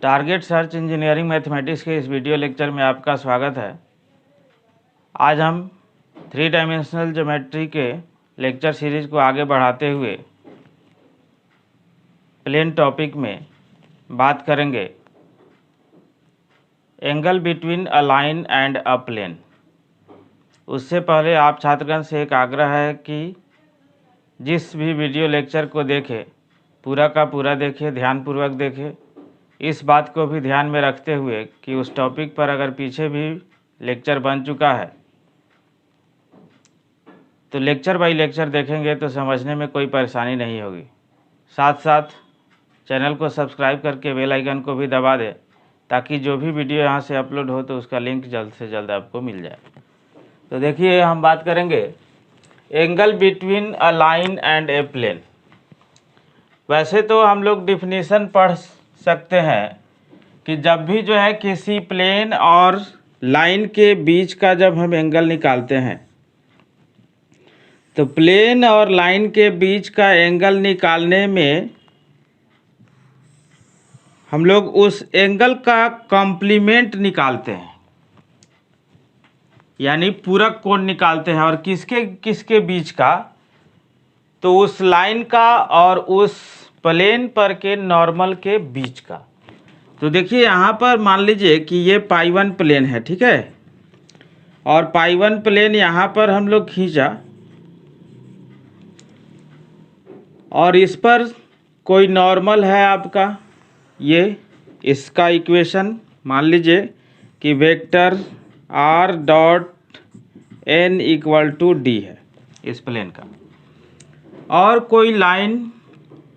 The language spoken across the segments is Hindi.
टारगेट सर्च इंजीनियरिंग मैथमेटिक्स के इस वीडियो लेक्चर में आपका स्वागत है। आज हम 3 डायमेंशनल ज्योमेट्री के लेक्चर सीरीज को आगे बढ़ाते हुए प्लेन टॉपिक में बात करेंगे angle between a line and a plane. उससे पहले आप छात्रगण से एक आग्रह है कि जिस भी वीडियो लेक्चर को देखें पूरा का पूरा देखें, ध्यानपूर्वक देखें। इस बात को भी ध्यान में रखते हुए कि उस टॉपिक पर अगर पीछे भी लेक्चर बन चुका है तो लेक्चर बाय लेक्चर देखेंगे तो समझने में कोई परेशानी नहीं होगी। साथ साथ चैनल को सब्सक्राइब करके बेल आइकन को भी दबा दें ताकि जो भी वीडियो यहाँ से अपलोड हो तो उसका लिंक जल्द से जल्द आपको मिल जाए। तो देखिए, हम बात करेंगे angle between a line and a plane. वैसे तो हम लोग डिफिनीशन पढ़ सकते हैं कि जब भी जो है किसी प्लेन और लाइन के बीच का जब हम एंगल निकालते हैं तो प्लेन और लाइन के बीच का एंगल निकालने में हम लोग उस एंगल का कॉम्प्लीमेंट निकालते हैं, यानी पूरक कोण निकालते हैं। और किसके किसके बीच का? तो उस लाइन का और उस प्लेन पर के नॉर्मल के बीच का। तो देखिए, यहाँ पर मान लीजिए कि ये पाई1 प्लेन है, ठीक है, और पाई1 प्लेन यहाँ पर हम लोग खींचा और इस पर कोई नॉर्मल है आपका, ये इसका इक्वेशन मान लीजिए कि vector r dot n equal to D है इस प्लेन का, और कोई लाइन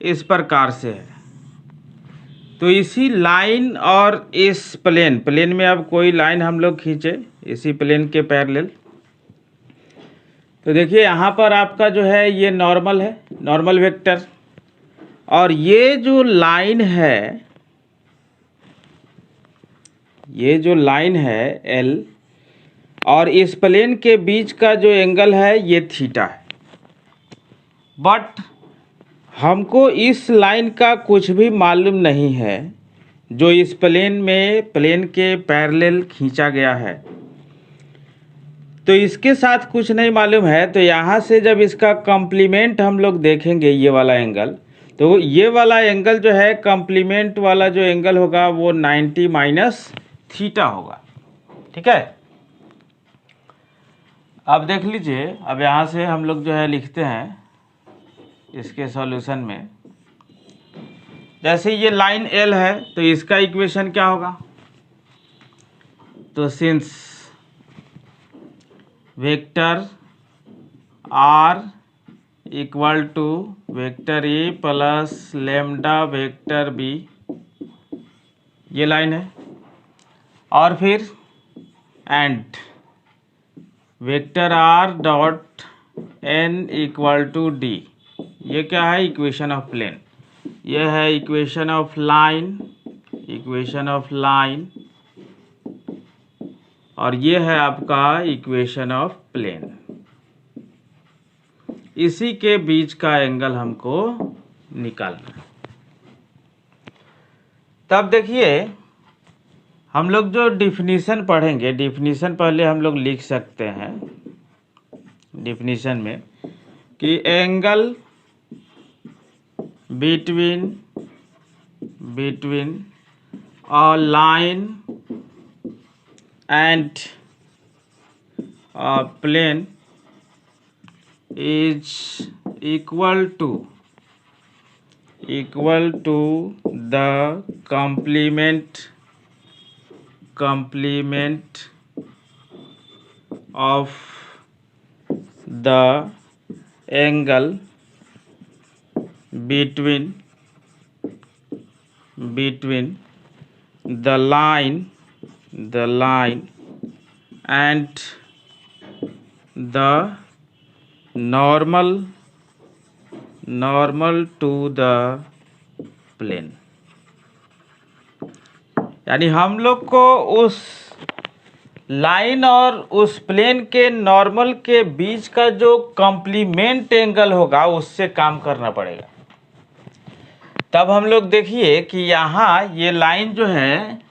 इस प्रकार से है। तो इसी लाइन और इस प्लेन में अब कोई लाइन हम लोग खींचे इसी प्लेन के पैरेलल। तो देखिए, यहाँ पर आपका जो है ये नॉर्मल है, नॉर्मल वेक्टर, और ये जो लाइन है, ये जो लाइन है L, और इस प्लेन के बीच का जो एंगल है ये थीटा है। बट हमको इस लाइन का कुछ भी मालूम नहीं है जो इस प्लेन में प्लेन के पैरेलल खींचा गया है, तो इसके साथ कुछ नहीं मालूम है। तो यहाँ से जब इसका कॉम्प्लीमेंट हम लोग देखेंगे ये वाला एंगल, तो ये वाला एंगल जो है कॉम्प्लीमेंट वाला जो एंगल होगा वो 90 माइनस थीटा होगा, ठीक है। अब देख लीजिए, अब यहाँ से हम लोग जो है लिखते हैं इसके सॉल्यूशन में। जैसे ये लाइन L है तो इसका इक्वेशन क्या होगा? तो since vector R equal to vector A plus lambda vector B, ये लाइन है, और फिर and vector R dot N equal to D, ये क्या है? Equation of plane. ये है equation of line, equation of line, और ये है आपका इक्वेशन ऑफ प्लेन। इसी के बीच का एंगल हमको निकालना है। तब देखिए, हम लोग जो डिफिनीशन पढ़ेंगे, डिफिनीशन पहले हम लोग लिख सकते हैं डिफिनीशन में कि angle between a line and a plane is equal to the complement of the angle between the line and the normal to the plane। यानी हम लोग को उस लाइन और उस प्लेन के नॉर्मल के बीच का जो कॉम्प्लीमेंट एंगल होगा उससे काम करना पड़ेगा। तब हम लोग देखिए कि यहाँ ये लाइन जो है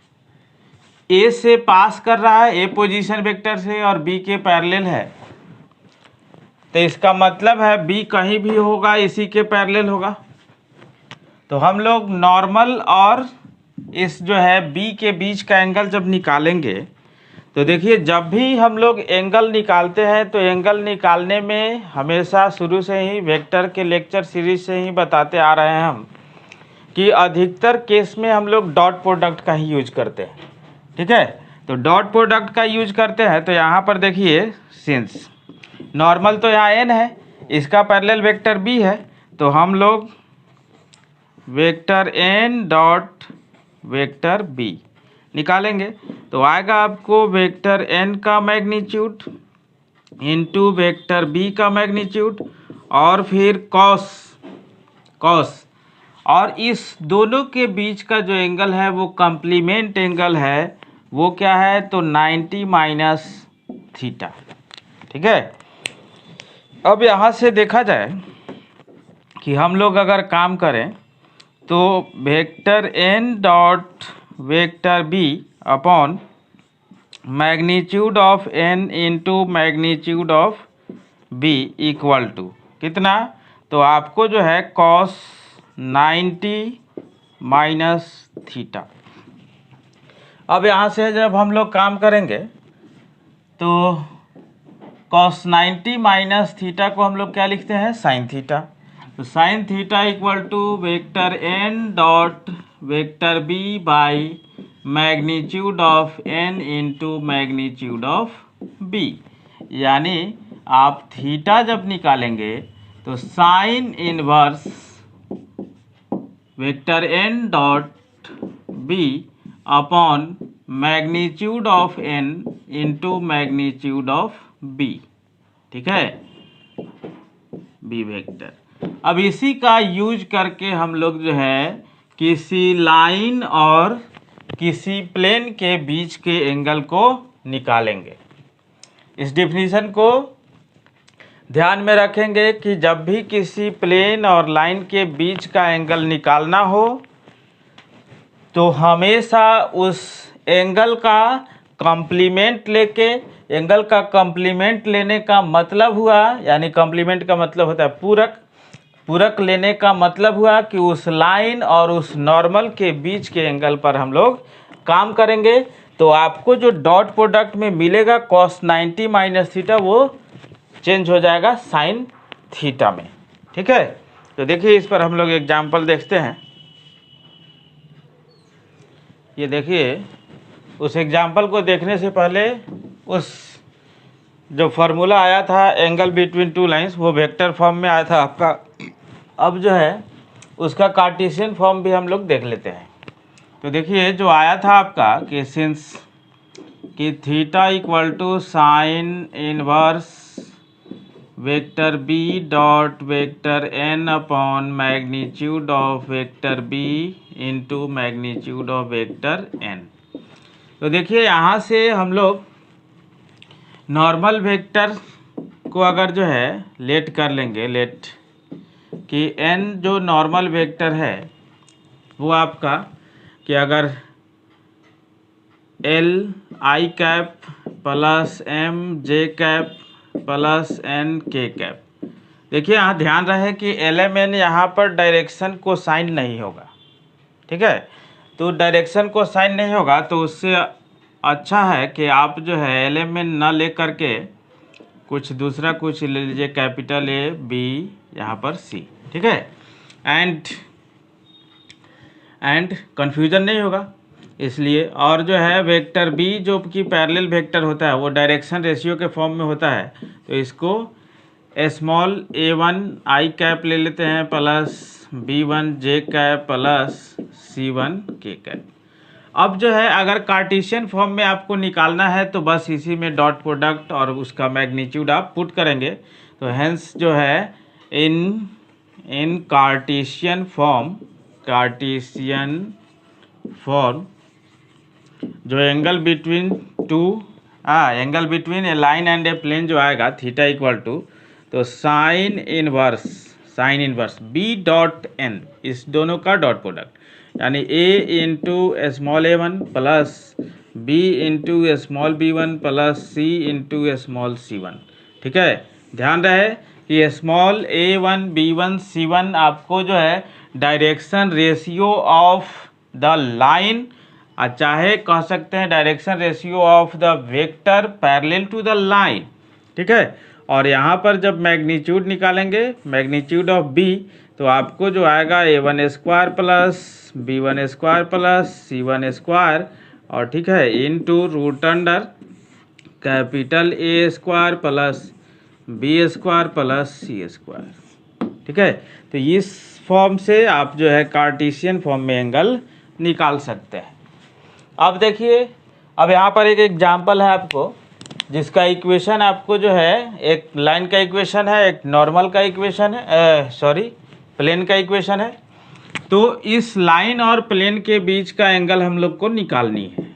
ए से पास कर रहा है, ए पोजीशन वेक्टर से, और बी के पैरेलल है। तो इसका मतलब है बी कहीं भी होगा इसी के पैरेलल होगा। तो हम लोग नॉर्मल और इस जो है बी के बीच का एंगल जब निकालेंगे, तो देखिए जब भी हम लोग एंगल निकालते हैं तो एंगल निकालने में हमेशा शुरू से ही वेक्टर के लेक्चर सीरीज से ही बताते आ रहे हैं हम कि अधिकतर केस में हम लोग डॉट प्रोडक्ट का ही यूज करते हैं। ठीक है, तो डॉट प्रोडक्ट का यूज करते हैं। तो यहाँ पर देखिए सिंस नॉर्मल तो यहाँ एन है, इसका पैरेलल वेक्टर बी है, तो हम लोग vector N dot vector B निकालेंगे। तो आएगा आपको वेक्टर एन का मैग्नीट्यूड इंटू वेक्टर बी का मैग्नीट्यूड और फिर कॉस और इस दोनों के बीच का जो एंगल है वो कंप्लीमेंट एंगल है, वो क्या है तो 90 माइनस थीटा। ठीक है, अब यहाँ से देखा जाए कि हम लोग अगर काम करें तो vector N dot vector B upon magnitude of N into magnitude of B equal to कितना, तो आपको जो है कॉस 90 माइनस थीटा। अब यहाँ से जब हम लोग काम करेंगे तो कॉस 90 माइनस थीटा को हम लोग क्या लिखते हैं साइन थीटा। तो sine theta equal to vector N dot vector B by magnitude of N into magnitude of B, यानी आप थीटा जब निकालेंगे तो sine inverse vector N dot B upon magnitude of N into magnitude of B. ठीक है, बी वेक्टर। अब इसी का यूज करके हम लोग जो है किसी लाइन और किसी प्लेन के बीच के एंगल को निकालेंगे। इस डेफिनेशन को ध्यान में रखेंगे कि जब भी किसी प्लेन और लाइन के बीच का एंगल निकालना हो तो हमेशा उस एंगल का कॉम्प्लीमेंट लेके, एंगल का कॉम्प्लीमेंट लेने का मतलब हुआ, यानी कॉम्प्लीमेंट का मतलब होता है पूरक, पूरक लेने का मतलब हुआ कि उस लाइन और उस नॉर्मल के बीच के एंगल पर हम लोग काम करेंगे। तो आपको जो डॉट प्रोडक्ट में मिलेगा कॉस 90 माइनस थीटा वो चेंज हो जाएगा साइन थीटा में। ठीक है, तो देखिए इस पर हम लोग एग्जाम्पल देखते हैं। ये देखिए, उस एग्जाम्पल को देखने से पहले उस जो फार्मूला आया था एंगल बिटवीन टू लाइंस वो वेक्टर फॉर्म में आया था आपका। अब जो है उसका कार्टेशियन फॉर्म भी हम लोग देख लेते हैं। तो देखिए जो आया था आपका कि सिंस कि theta equal to sine inverse vector B dot vector N upon magnitude of vector B into magnitude of vector N. तो देखिए यहाँ से हम लोग नॉर्मल वेक्टर को अगर जो है लेट कर लेंगे, लेट कि n जो नॉर्मल वेक्टर है वो आपका कि अगर l i cap plus m j cap plus n k cap. देखिए यहाँ ध्यान रहे कि LMN यहाँ पर डायरेक्शन को साइन नहीं होगा। ठीक है, तो डायरेक्शन को साइन नहीं होगा तो उससे अच्छा है कि आप जो है LMN ना ले करके कुछ दूसरा कुछ ले लीजिए, कैपिटल A B यहाँ पर C। ठीक है, एंड कन्फ्यूजन नहीं होगा इसलिए। और जो है वेक्टर B जो कि पैरेलल वेक्टर होता है वो डायरेक्शन रेशियो के फॉर्म में होता है, तो इसको स्मॉल a1 i कैप ले लेते हैं plus b1 j cap plus c1 k cap. अब जो है अगर कार्टेशियन फॉर्म में आपको निकालना है तो बस इसी में डॉट प्रोडक्ट और उसका मैग्नीट्यूड आप पुट करेंगे। तो हेंस जो है इन कार्टेशियन फॉर्म जो angle between a line and a plane जो आएगा थीटा इक्वल टू, तो sine sine inverse B dot N, इस दोनों का डॉट प्रोडक्ट, यानी A into small a1 plus B into small b1 plus C into small c1। ठीक है, ध्यान रहे कि स्मॉल a1 b1 c1 आपको जो है direction ratio of the line, चाहे कह सकते हैं direction ratio of the vector parallel to the line. ठीक है, और यहाँ पर जब मैग्नीट्यूड निकालेंगे, मैग्नीट्यूड ऑफ b, तो आपको जो आएगा a1 square plus b1 square plus c1 square, और ठीक है into root under capital A square plus B square plus C square. ठीक है, तो इस फॉर्म से आप जो है कार्टेशियन फॉर्म में एंगल निकाल सकते हैं। अब देखिए, अब यहाँ पर एक एग्जांपल है आपको, जिसका इक्वेशन आपको जो है एक लाइन का इक्वेशन है, एक नॉर्मल का इक्वेशन है, प्लेन का इक्वेशन है। तो इस लाइन और प्लेन के बीच का एंगल हम लोग को निकालनी है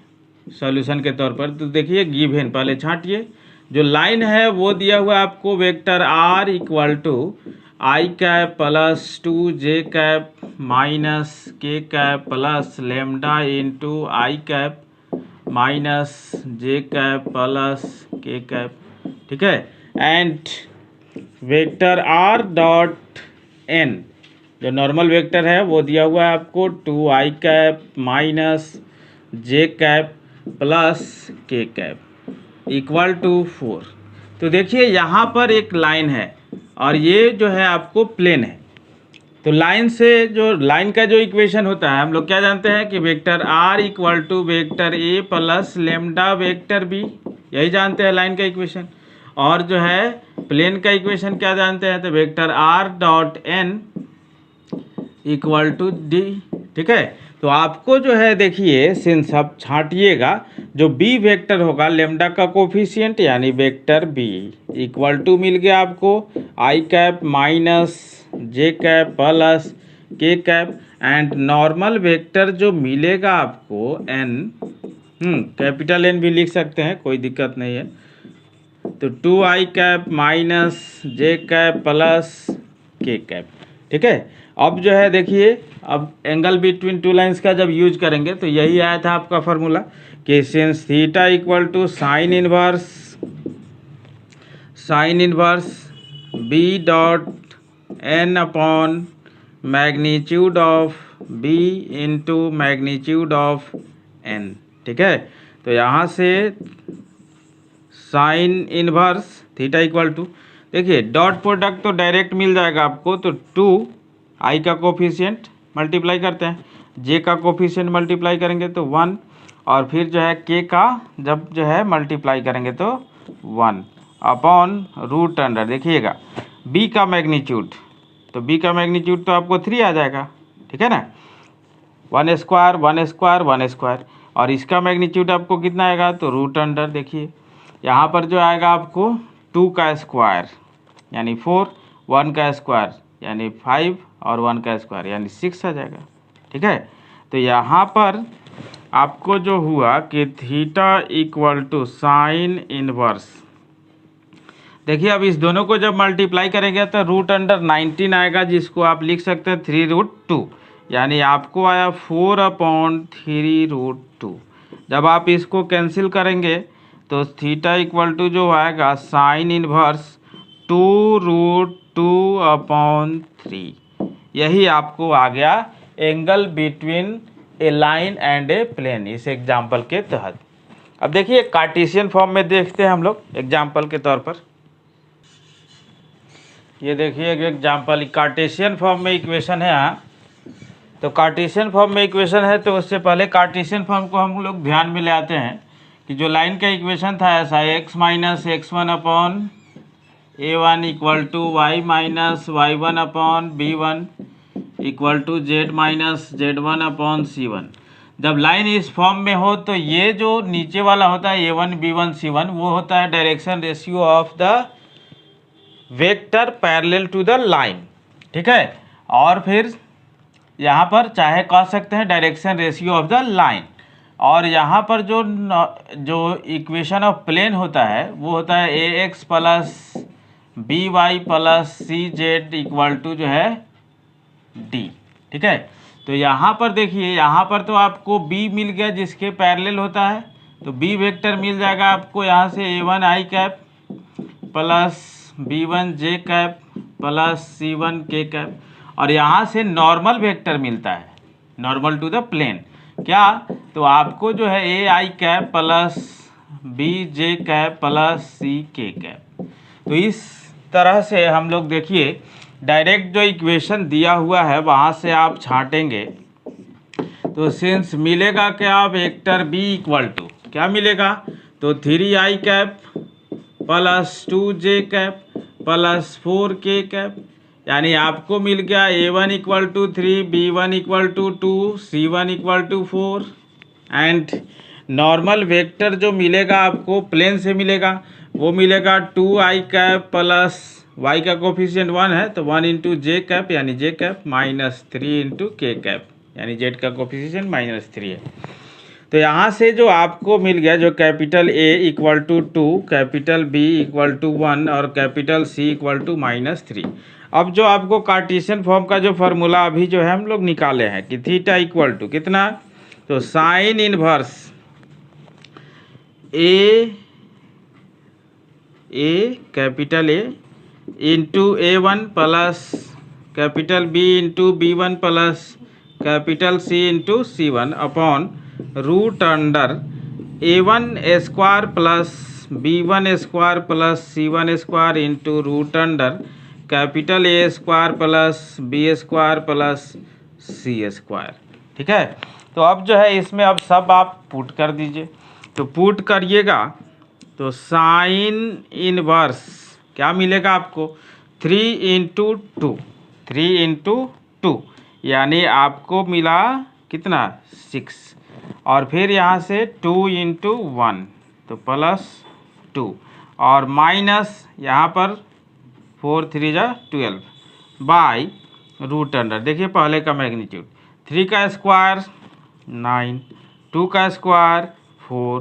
सॉल्यूशन के तौर पर। तो देखिए गिवन, पहले छांटिए, जो लाइन है वो दिया हुआ है आपको vector r equal to I cap plus 2j minus k cap plus lambda into I cap minus j plus k cap. ठीक है, and vector r dot n, जो नॉर्मल वेक्टर है वो दिया हुआ है आपको 2i cap minus j cap plus k cap equal to 4। तो देखिए यहाँ पर एक लाइन है और ये जो है आपको प्लेन है। तो लाइन से जो लाइन का जो इक्वेशन होता है, हम लोग क्या जानते हैं कि vector r equal to vector a plus lambda vector b, यही जानते हैं लाइन का इक्वेशन। और जो है प्लेन का इक्वेशन क्या जानते हैं, तो vector r dot n equal to d। ठीक है, तो आपको जो है देखिए सिंस आप छांटिएगा, जो b वेक्टर होगा लेमडा का कोफिशिएंट यानी वेक्टर b इक्वल टू मिल गया आपको i cap minus j cap plus k cap, and normal vector जो मिलेगा आपको n, कैपिटल N भी लिख सकते हैं, कोई दिक्कत नहीं है। तो 2i cap minus j cap plus k cap. ठीक है, अब जो है देखिए, अब एंगल बिटवीन टू लाइंस का जब यूज करेंगे तो यही आया था आपका फार्मूला कि since theta equal to sine inverse B dot N upon magnitude of B into magnitude of N. ठीक है, तो यहाँ से sine inverse theta equal to, देखिए डॉट प्रोडक्ट तो डायरेक्ट मिल जाएगा आपको, तो 2 आई का कोफिशिएंट मल्टीप्लाई करते हैं, जे का कोफिशिएंट मल्टीप्लाई करेंगे तो 1, और फिर जो है के का जब जो है मल्टीप्लाई करेंगे तो 1 अपॉन रूट अंडर, देखिएगा बी का मैग्नीट्यूड, तो बी का मैग्नीट्यूड तो आपको 3 आ जाएगा। ठीक है ना, 1 स्क्वायर 1 स्क्वायर 1 स्क्वायर, और इसका मैग्नीट्यूड आपको कितना आएगा, तो रूट अंडर, देखिए यहाँ पर जो आएगा आपको 2 का स्क्वायर यानी 4, 1 का स्क्वायर यानी 5, और 1 का स्क्वायर यानी 6 आ जाएगा। ठीक है, तो यहाँ पर आपको जो हुआ कि theta equal to sine inverse, देखिए अब इस दोनों को जब मल्टीप्लाई करेंगे तो रूट अंडर 19 आएगा, जिसको आप लिख सकते हैं 3√2, यानी आपको आया 4/3√2। जब आप इसको कैंसिल करेंगे तो थीटा इक्वल टू जो आएगा साइन इनवर्स 2√2/3, यही आपको आ गया angle between a line and a plane इस एग्जाम्पल के तहत। अब देखिए कार्टेशियन फॉर्म में देखते हैं हम लोग एग्जाम्पल के तौर पर। ये देखिए एक एग्जाम्पल कार्टेशियन फॉर्म में इक्वेशन है यहाँ। तो कार्टेशियन फॉर्म में इक्वेशन है, तो उससे पहले कार्टेशियन फॉर्म को हम लोग ध्यान में ले आते हैं कि जो लाइन का इक्वेशन था ऐसा x minus x1 upon a1 equal to y minus y1 upon b1 equal to z minus z1 upon c1। जब लाइन इस फॉर्म में हो तो ये जो नीचे वाला होता है a1 b1 c1 वो होता है direction ratio of the vector parallel to the line. ठीक है, और फिर यहाँ पर चाहे कह सकते हैं direction ratio of the line, और यहाँ पर जो इक्वेशन ऑफ प्लेन होता है वो होता है ax plus B Y plus C Z equal to जो है डी। ठीक है, तो यहाँ पर देखिए, यहाँ पर तो आपको बी मिल गया जिसके पैरेलल होता है, तो बी वेक्टर मिल जाएगा आपको यहाँ से a1 आई कैप प्लस b1 जे कैप प्लस c1 के कैप, और यहाँ से नॉर्मल वेक्टर मिलता है, नॉर्मल टू द प्लेन। क्या, तो आपको जो है A I cap plus B J cap plus C K cap. तो इस तरह से हम लोग देखिए डायरेक्ट जो इक्वेशन दिया हुआ है वहाँ से आप छाटेंगे, तो सिंस मिलेगा क्या, वेक्टर बी इक्वल टू क्या मिलेगा, तो 3 I cap plus 2 J cap plus 4 K cap, यानी आपको मिल गया a1 equal to 3, b1 equal to 2, c1 equal to 4, and normal vector जो मिलेगा आपको प्लेन से मिलेगा वो मिलेगा 2 आई कैप प्लस y का कोफिशिएंट 1 है तो 1 इंटू जे कैप यानी J cap minus 3 into K cap यानी z का कोफिशिएंट -3 है। तो यहाँ से जो आपको मिल गया जो capital A equal to 2, capital B equal to 1 और कैपिटल C इक्वल टू -3। अब जो आपको कार्टेशियन फॉर्म का जो फार्मूला अभी जो है हम लोग निकाले हैं कि थीटा इक्वल टू कितना, तो sine inverse A capital A into A1 plus capital B into B1 plus capital C into C1 upon root under A1 square plus B1 square plus C1 square into root under capital A square plus B square plus C square. ठीक है, तो अब जो है इसमें अब सब आप पुट कर दीजिए, तो पुट करिएगा तो साइन इनवर्स क्या मिलेगा आपको 3 इंटू 2, 3 इंटू 2 यानी आपको मिला कितना 6, और फिर यहाँ से 2 इंटू 1 तो प्लस 2 और माइनस यहाँ पर 4 3 जा 12 बाई रूट अंडर, देखिए पहले का मैग्नीट्यूड 3 का स्क्वायर 9, 2 का स्क्वायर 4,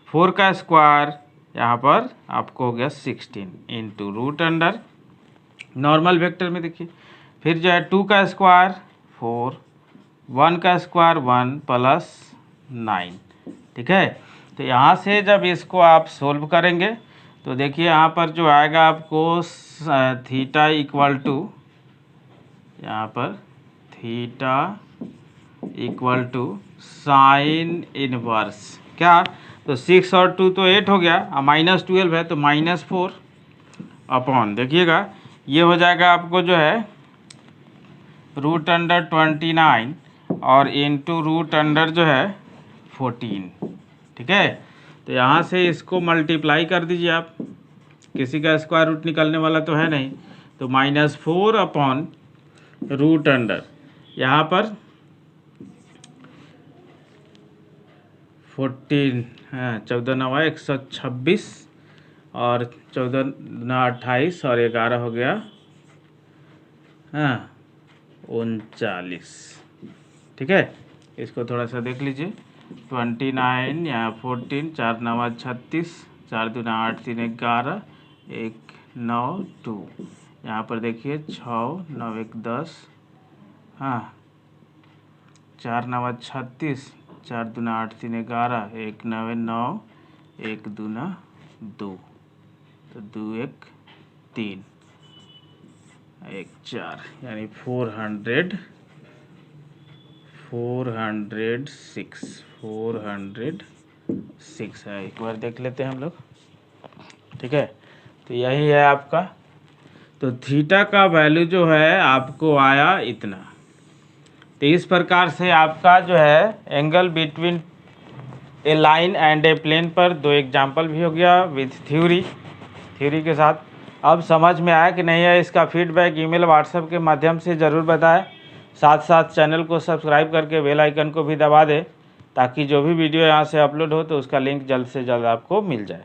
4 का स्क्वायर यहाँ पर आपको हो गया 16 into root under normal vector में देखिए, फिर जो है 2 का स्क्वायर 4, 1 का स्क्वायर 1 प्लस 9। ठीक है, तो यहाँ से जब इसको आप सोल्व करेंगे तो देखिए यहाँ पर जो आएगा आपको थीटा इक्वल टू, यहाँ पर theta equal to sine inverse क्या, तो 6 और 2 तो 8 हो गया, -12 है तो -4 अपॉन देखिएगा ये हो जाएगा आपको जो है रूट अंडर 29 और इंटू रूट अंडर जो है 14। ठीक है, तो यहाँ से इसको मल्टीप्लाई कर दीजिए आप, किसी का स्क्वायर रूट निकलने वाला तो है नहीं, तो -4 अपॉन रूट अंडर यहाँ पर 14 14 9 126 और 14 28 और 11 हो गया 39। ठीक है, इसको थोड़ा सा देख लीजिए 29 यहाँ 14, 4 9 36, 4 2 8 3 11, 1 9 2, यहाँ पर देखिए 6 9 1 10, 4 9 36, 4 2 8 3 11, 1 9 9, 1 2 2, तो 2 1 3, 1 4 यानी 406 है। एक बार देख लेते हैं हम लोग। ठीक है, तो यही है आपका, तो थीटा का वैल्यू जो है आपको आया इतना। तो इस प्रकार से आपका जो है angle between a line and a plane पर 2 एग्जाम्पल भी हो गया विथ थ्योरी के साथ। अब समझ में आया कि नहीं है, इसका फीडबैक ईमेल व्हाट्सएप के माध्यम से ज़रूर बताएं। साथ साथ चैनल को सब्सक्राइब करके बेल आइकन को भी दबा दें ताकि जो भी वीडियो यहाँ से अपलोड हो तो उसका लिंक जल्द से जल्द आपको मिल जाए।